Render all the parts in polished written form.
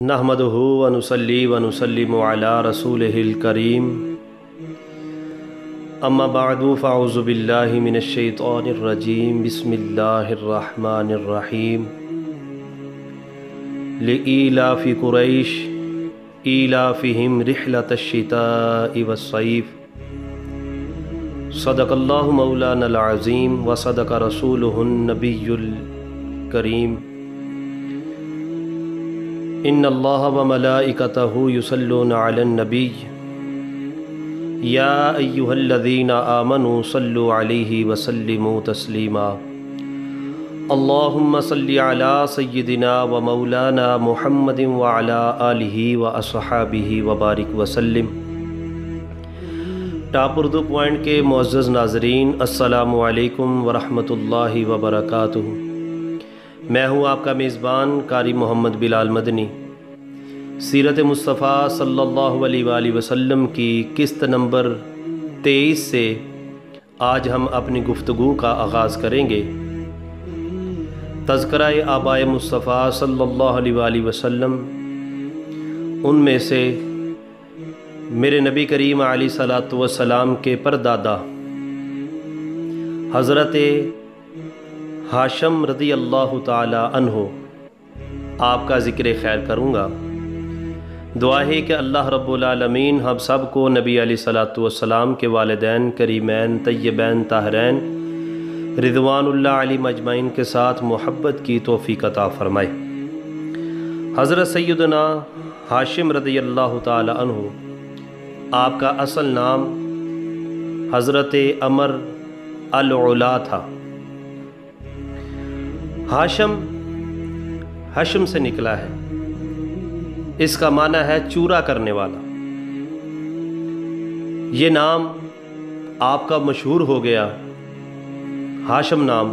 नहमदुहु व नुसल्ली व नुसल्लिमु अला रसूलिहिल करीम अम्मा बअदु फ़अऊज़ु बिल्लाहि मिनश शैतानिर रजीम बिस्मिल्लाहिर रहमानिर रहीम लिईलाफ़ि कुरैश ईलाफ़िहिम रिहलतश शिताइ वस्सैफ़ सदक़ल्लाहु मौलानल अज़ीम व सदक़ रसूलुहुन नबियुल करीम इन्नल्लाह व मलाइकतहु युसल्लूना अलन नबी या अय्युहल्लज़ीना आमनू सल्लु अलैहि व सल्लिमू तस्लीमा अल्लाहुम्मा सल्लि अला सय्यिदिना व मौलाना मुहम्मदिन व अला आलिहि व अस्हाबिहि व बारिक व सल्लिम। टॉप उर्दू पॉइंट के मुअज़्ज़ज़ नाज़रीन, अस्सलामु अलैकुम व रहमतुल्लाहि व बरकातुहू। मैं हूँ आपका मेज़बान कारी मोहम्मद बिलाल मदनी। सीरत मुस्तफ़ा सल्लल्लाहु अलैहि वसल्लम की किस्त नंबर 23 से आज हम अपनी गुफ्तगू का आगाज़ करेंगे। तज़किरा आबाए मुस्तफ़ा सल्लल्लाहु अलैहि वसल्लम, उनमें से मेरे नबी करीम अलैहिस्सलातु वस्सलाम के परदादा हज़रत हाशम रज़ी अल्लाह ताला अन्हो आपका ज़िक्र खैर करूँगा। दुआ है कि अल्लाह रब्बुल आलमीन हम सब को नबी अलैहिस्सलातु वस्सलाम के वालिदैन करीमैन तय्यबैन ताहरैन रिज़वानुल्लाह अलैहिम अजमईन के साथ मोहब्बत की तौफ़ीक़ अता फ़रमाए। हज़रत सय्यदना हाशिम रज़ी अल्लाह ताला अन्हो, आपका असल नाम हज़रत अमर अल-उला था। हाशम से निकला है, इसका माना है चूरा करने वाला। ये नाम आपका मशहूर हो गया, हाशम नाम।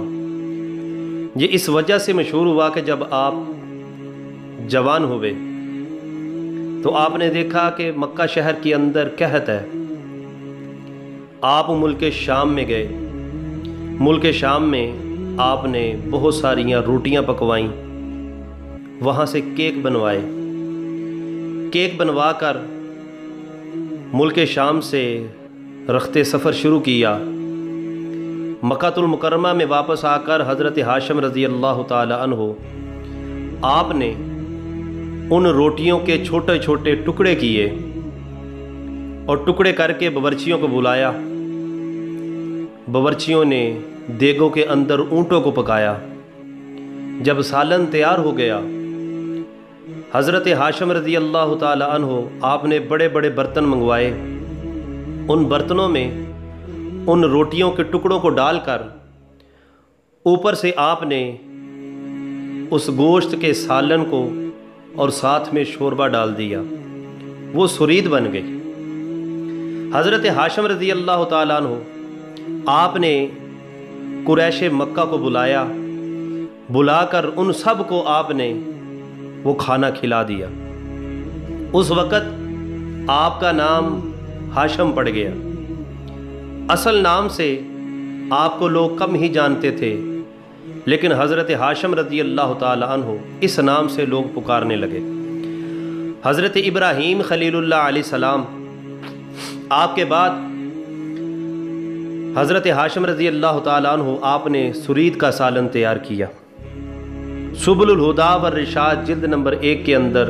ये इस वजह से मशहूर हुआ कि जब आप जवान हुए तो आपने देखा कि मक्का शहर के अंदर कहत है। आप मुल्क शाम में गए। मुल्क शाम में आपने बहुत सारियाँ रोटियाँ पकवाईं, वहाँ से केक बनवाए। केक बनवा कर मुल्क शाम से रखते सफ़र शुरू किया। मक्कातुल मुकर्रमा में वापस आकर हज़रत हाशिम रज़ी अल्लाह ताला अन्हो, आपने उन रोटियों के छोटे छोटे टुकड़े किए और टुकड़े करके बावर्चियों को बुलाया। बावर्चियों ने देगों के अंदर ऊँटों को पकाया। जब सालन तैयार हो गया, हज़रत हाशिम रज़ी अल्लाह ताला अन्हो, आपने बड़े बड़े बर्तन मंगवाए। उन बर्तनों में उन रोटियों के टुकड़ों को डालकर ऊपर से आपने उस गोश्त के सालन को और साथ में शोरबा डाल दिया। वो सुरीद बन गई। हज़रत हाशिम रज़ी अल्लाह ताला अन्हो, आपने कुरैश मक्का को बुलाया। बुलाकर उन सब को आपने वो खाना खिला दिया। उस वक़्त आपका नाम हाशिम पड़ गया। असल नाम से आपको लोग कम ही जानते थे, लेकिन हज़रत हाशिम रज़ी अल्लाह ताला अन्हो इस नाम से लोग पुकारने लगे। हज़रत इब्राहीम खलीलुल्लाह अलैहिस्सलाम, आपके बाद हज़रत हाशिम रज़ी अल्लाह ताला अन्हो, आपने सुरीद का सालन तैयार किया। सुबुलुल हुदा व रिशाद जिल्द नंबर 1 के अंदर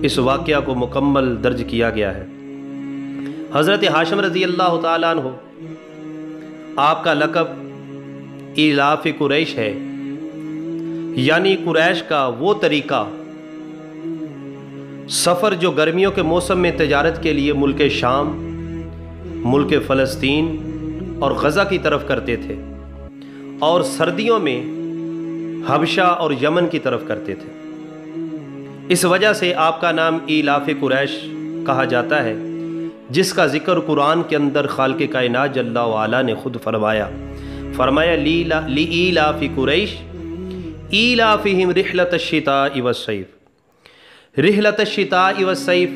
इस वाक़या को मुकम्मल दर्ज किया गया है। हज़रत हाशिम रज़ी अल्लाह ताला अन्हो, आपका लक़ब इलाफ़ कुरैश है, यानी कुरैश का वो तरीक़ा सफ़र जो गर्मियों के मौसम में तजारत के लिए मुल्क शाम, मुल्क फ़लस्तीन और गज़ा की तरफ करते थे, और सर्दियों में हबशा और यमन की तरफ करते थे। इस वजह से आपका नाम इलाफ़ कुरैश कहा जाता है, जिसका ज़िक्र कुरान के अंदर खालिक़ कायनात जल्ला व अला ने खुद फरमाया लीलाफ़ि कुरैश ईलाफ़िहिम रिहलतश शिताइ वस्सैफ़। रिहलतश शिताइ वस्सैफ़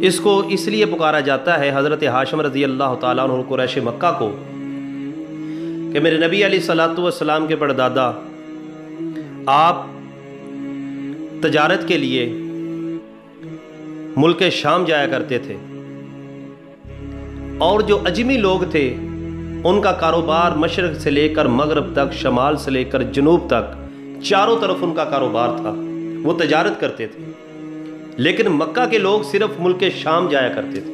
इसको इसलिए पुकारा जाता है हज़रत हाशिम रज़ी अल्लाह ताला अन्हु कुरैश मक्का को, कि मेरे नबी अलैहिस्सलातु वस्सलाम के परदादा आप तजारत के लिए मुल्क शाम जाया करते थे, और जो अजमी लोग थे उनका कारोबार मशरक़ से लेकर मगरब तक, शमाल से लेकर जनूब तक, चारों तरफ उनका कारोबार था, वो तजारत करते थे। लेकिन मक्का के लोग सिर्फ मुल्क शाम जाया करते थे।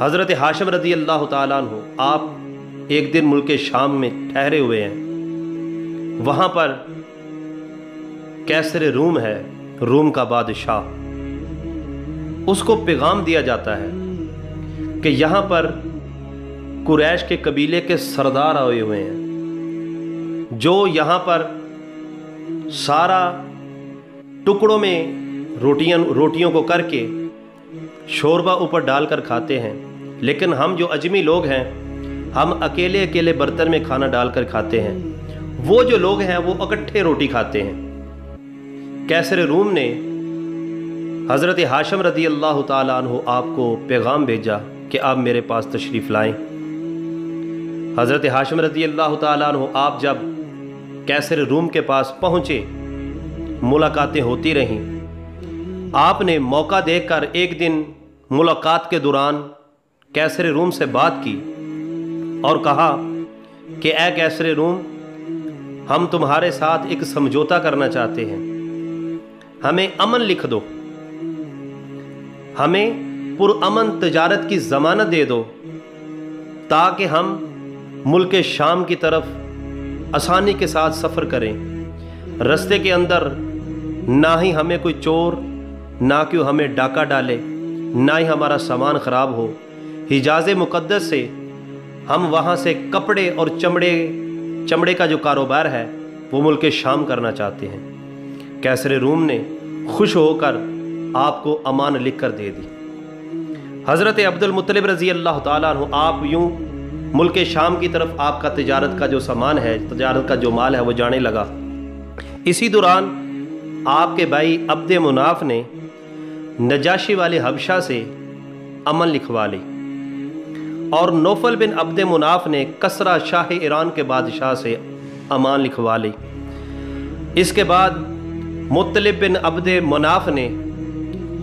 हज़रत हाशिम रज़ी अल्लाह ताला अन्हु आप एक दिन मुल्क शाम में ठहरे हुए हैं। वहाँ पर कैसर रूम है, रूम का बादशाह, उसको पैगाम दिया जाता है कि यहाँ पर कुरैश के कबीले के सरदार आए हुए हैं, जो यहाँ पर सारा टुकड़ों में रोटियों को करके शोरबा ऊपर डालकर खाते हैं, लेकिन हम जो अजमी लोग हैं हम अकेले अकेले बर्तन में खाना डालकर खाते हैं। वो जो लोग हैं वो इकट्ठे रोटी खाते हैं। कैसर रूम ने हज़रत हाशिम रज़ी अल्लाह ताला अन्हु आपको पैगाम भेजा कि आप मेरे पास तशरीफ़ लाएं। हज़रत हाशिम रज़ी अल्लाह ताला अन्हु आप जब कैसर रूम के पास पहुँचे, मुलाकातें होती रहीं। आपने मौका देखकर एक दिन मुलाकात के दौरान कैसर रूम से बात की और कहा कि ए कैसर रूम, हम तुम्हारे साथ एक समझौता करना चाहते हैं, हमें अमन लिख दो, हमें पुरअमन तजारत की ज़मानत दे दो, ताकि हम मुल्क शाम की तरफ आसानी के साथ सफ़र करें। रास्ते के अंदर ना ही हमें कोई चोर, ना कि हमें डाका डाले, ना ही हमारा सामान ख़राब हो। हिजाज़ मुक़द्दस से हम वहाँ से कपड़े और चमड़े का जो कारोबार है वो मुल्क शाम करना चाहते हैं। कैसर रूम ने खुश होकर आपको अमान लिख कर दे दी। हज़रत अब्दुल मुत्तलिब रज़ी अल्लाह ताला अन्हु आप यूँ मुल्क शाम की तरफ आपका तिजारत का जो सामान है, तिजारत का जो माल है वो जाने लगा। इसी दौरान आपके भाई अब्द मुनाफ ने नजाशी वाले हबशा से अमन लिखवा ली, और नौफल बिन अब्द मुनाफ ने कसरा शाह ईरान के बादशाह से अमान लिखवा ली। इसके बाद मुत्तलिब बिन अब्द मुनाफ ने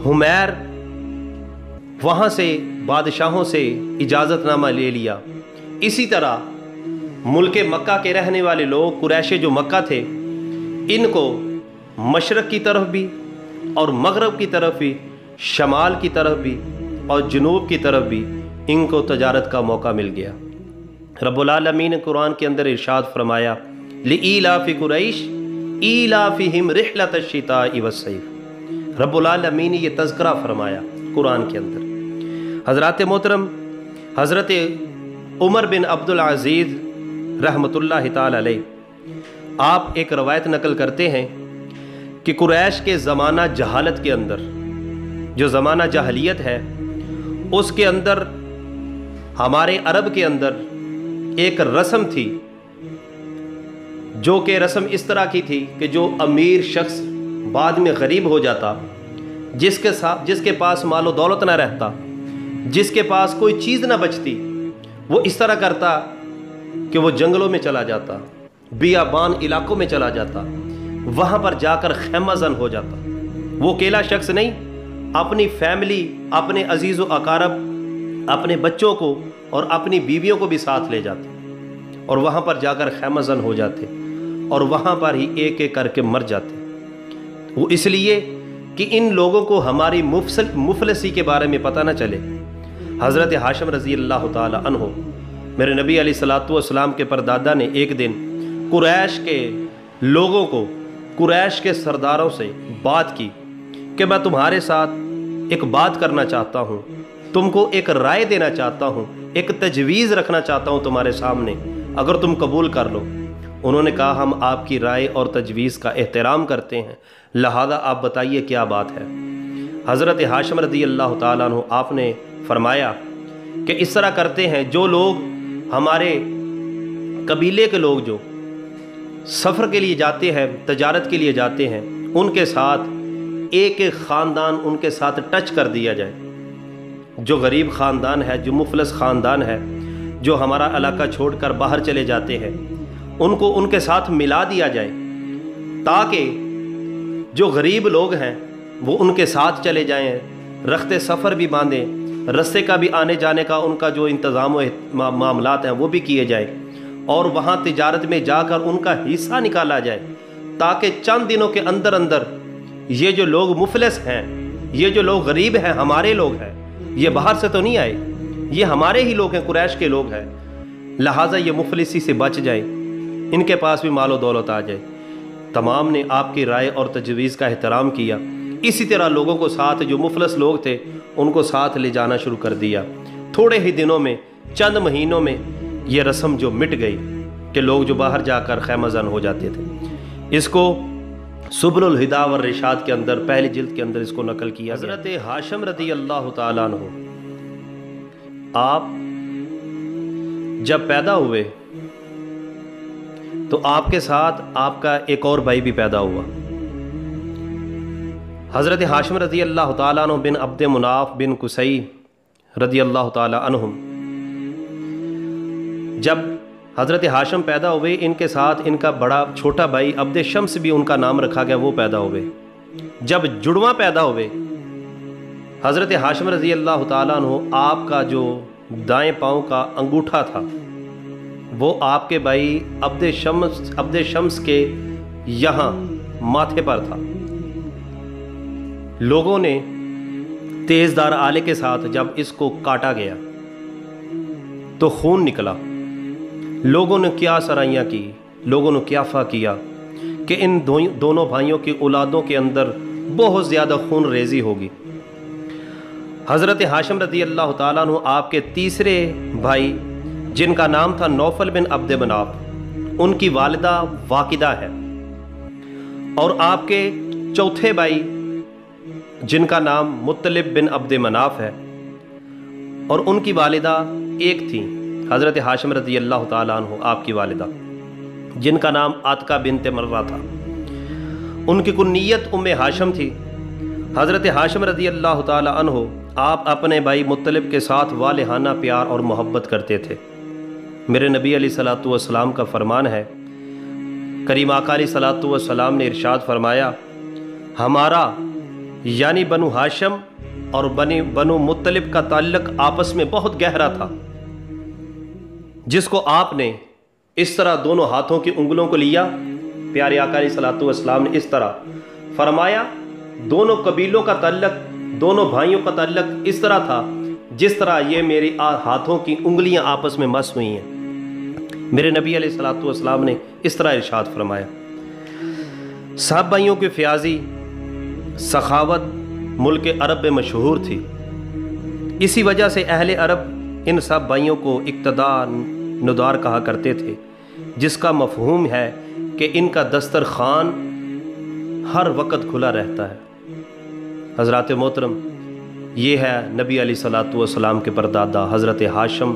हुमैर वहाँ से बादशाहों से इजाज़तनामा ले लिया। इसी तरह मुल्क मक्का के रहने वाले लोग, कुरैशे जो मक्का थे, इनको मशरक़ की तरफ भी और मगरब की तरफ भी, शमाल की तरफ भी और जनूब की तरफ भी इनको तजारत का मौका मिल गया। रब्बुल आलमीन ने कुरान के अंदर इरशाद फरमाया, लिईलाफि कुरैश ईलाफिहिम रिहलतश शिताई वस्सैफ। रब्बुल आलमीन ने ये तज़किरा फरमाया कुरान के अंदर। हज़रत मोहतरम हज़रत उमर बिन अब्दुल अज़ीज़ रहमतुल्लाहि ताला अलैह आप एक रवायत नकल करते हैं कि कुरैश के ज़माना जहालत के अंदर, जो ज़माना जहलियत है, उसके अंदर हमारे अरब के अंदर एक रस्म थी, जो कि रस्म इस तरह की थी कि जो अमीर शख्स बाद में गरीब हो जाता, जिसके पास मालो दौलत ना रहता, जिसके पास कोई चीज़ ना बचती, वो इस तरह करता कि वो जंगलों में चला जाता, बियाबान इलाकों में चला जाता, वहाँ पर जाकर खैमाजन हो जाता। वो अकेला शख्स नहीं, अपनी फैमिली, अपने अजीज़ व अकारब, अपने बच्चों को और अपनी बीवियों को भी साथ ले जाते और वहाँ पर जाकर खैमाजन हो जाते और वहाँ पर ही एक एक करके मर जाते। वो इसलिए कि इन लोगों को हमारी मुफलसी के बारे में पता न चले। हज़रत हाशिम रज़ी अल्लाह ताला अन्हु, मेरे नबी अलैहिस्सलातु वस्सलाम के परदादा ने एक दिन कुरैश के लोगों को, कुरैश के सरदारों से बात की कि मैं तुम्हारे साथ एक बात करना चाहता हूँ, तुमको एक राय देना चाहता हूँ, एक तजवीज़ रखना चाहता हूँ तुम्हारे सामने, अगर तुम कबूल कर लो। उन्होंने कहा, हम आपकी राय और तजवीज़ का एहतराम करते हैं, लिहाजा आप बताइए क्या बात है। हज़रत हाशिम रज़ी अल्लाह ताला अन्हु आपने फरमाया कि इस तरह करते हैं, जो लोग हमारे कबीले के लोग जो सफ़र के लिए जाते हैं, तजारत के लिए जाते हैं, उनके साथ एक एक ख़ानदान उनके साथ टच कर दिया जाए। जो गरीब ख़ानदान है, जो मुफलस ख़ानदान है, जो हमारा इलाका छोड़कर बाहर चले जाते हैं, उनको उनके साथ मिला दिया जाए, ताकि جو غریب لوگ ہیں وہ ان کے ساتھ چلے جائیں، رخت سفر بھی باندھیں، رستے کا بھی آنے جانے کا ان کا جو انتظام و معاملات ہیں وہ بھی کیے جائیں، اور وہاں تجارت میں جا کر ان کا حصہ نکالا جائے، تاکہ چند دنوں کے اندر اندر یہ جو لوگ مفلس ہیں، یہ جو لوگ غریب ہیں، ہمارے لوگ ہیں، یہ باہر سے تو نہیں آئے، یہ ہمارے ہی لوگ ہیں، قریش کے لوگ ہیں، لہٰذا یہ مفلسی سے بچ جائیں، ان کے پاس بھی مال و دولت آ جائے۔ تمام نے آپ کی رائے اور تجویز کا احترام کیا۔ اسی طرح لوگوں کو ساتھ، جو مفلس لوگ تھے ان کو ساتھ لے جانا شروع کر دیا۔ تھوڑے ہی دنوں میں، چند مہینوں میں یہ رسم جو مٹ گئی کہ لوگ جو باہر جا کر خیمہ زن ہو جاتے تھے۔ اس کو سبل الہدا والرشاد کے اندر، پہلی جلد کے اندر اس کو نقل کیا۔ حضرت ہاشم رضی اللہ تعالیٰ عنہ آپ جب پیدا ہوئے تو آپ کے ساتھ آپ کا ایک اور بھائی بھی پیدا ہوا۔ حضرت ہاشم رضی اللہ تعالیٰ عنہ بن عبد مناف بن قصی رضی اللہ تعالیٰ عنہم، جب حضرت ہاشم پیدا ہوئے، ان کے ساتھ ان کا بڑا چھوٹا بھائی عبد شمس بھی ان کا نام رکھا گیا، وہ پیدا ہوئے۔ جب جڑواں پیدا ہوئے، حضرت ہاشم رضی اللہ تعالیٰ عنہ آپ کا جو دائیں پاؤں کا انگوٹھا تھا وہ آپ کے بھائی عبد شمس کے یہاں ماتھے پر تھا۔ لوگوں نے تیز دار آلے کے ساتھ جب اس کو کاٹا گیا تو خون نکلا۔ لوگوں نے کیا سرائیاں کی، لوگوں نے کیا فا کیا کہ ان دونوں بھائیوں کی اولادوں کے اندر بہت زیادہ خون ریزی ہوگی۔ حضرت ہاشم رضی اللہ تعالیٰ عنہ آپ کے تیسرے بھائی جن کا نام تھا نوفل بن عبد مناف، ان کی والدہ واقدہ ہے، اور آپ کے چوتھے بھائی جن کا نام مطلب بن عبد مناف ہے، اور ان کی والدہ ایک تھی حضرت ہاشم رضی اللہ تعالیٰ عنہ آپ کی والدہ، جن کا نام عاتقہ بنت مرہ تھا۔ ان کی کنیت ام ہاشم تھی۔ حضرت ہاشم رضی اللہ تعالیٰ عنہ آپ اپنے بھائی مطلب کے ساتھ والہانہ پیار اور محبت کرتے تھے۔ میرے نبی علیہ الصلوۃ والسلام کا فرمان ہے، کریم آقا علیہ الصلوۃ والسلام نے ارشاد فرمایا، ہمارا یعنی بنو ہاشم اور بنو مطلب کا تعلق آپس میں بہت گہرا تھا، جس کو آپ نے اس طرح دونوں ہاتھوں کی انگلوں کو لیا۔ پیارے آقا علیہ الصلوۃ والسلام نے اس طرح فرمایا، دونوں قبیلوں کا تعلق، دونوں بھائیوں کا تعلق اس طرح تھا جس طرح یہ میری ہاتھوں کی انگلیاں آپس میں مس ہوئی ہیں۔ میرے نبی علیہ الصلوۃ والسلام نے اس طرح ارشاد فرمایا۔ سب بھائیوں کی فیاضی، سخاوت ملک عرب میں مشہور تھی۔ اسی وجہ سے اہل عرب ان سب بھائیوں کو اقتدا ندار کہا کرتے تھے، جس کا مفہوم ہے کہ ان کا دسترخوان ہر وقت کھلا رہتا ہے۔ حضرات محترم، یہ ہے نبی علیہ الصلوۃ والسلام کے پردادا حضرت ہاشم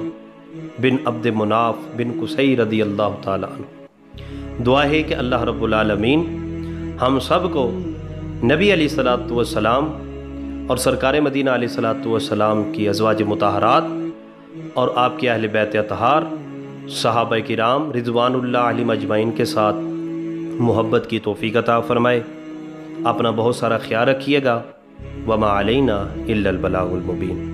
بن عبد مناف بن قصی رضی اللہ تعالیٰ عنہ۔ دعا ہے کہ اللہ رب العالمین ہم سب کو نبی علیہ الصلوۃ والسلام اور سرکار مدینہ علیہ الصلوۃ والسلام کی ازواج مطہرات اور آپ کے اہل بیت اطہار، صحابہ کرام رضوان اللہ علیہم اجمعین کے ساتھ محبت کی توفیق عطا فرمائے۔ اپنا بہت سارا خیال رکھیے گا۔ وما علینا الا البلاغ المبین۔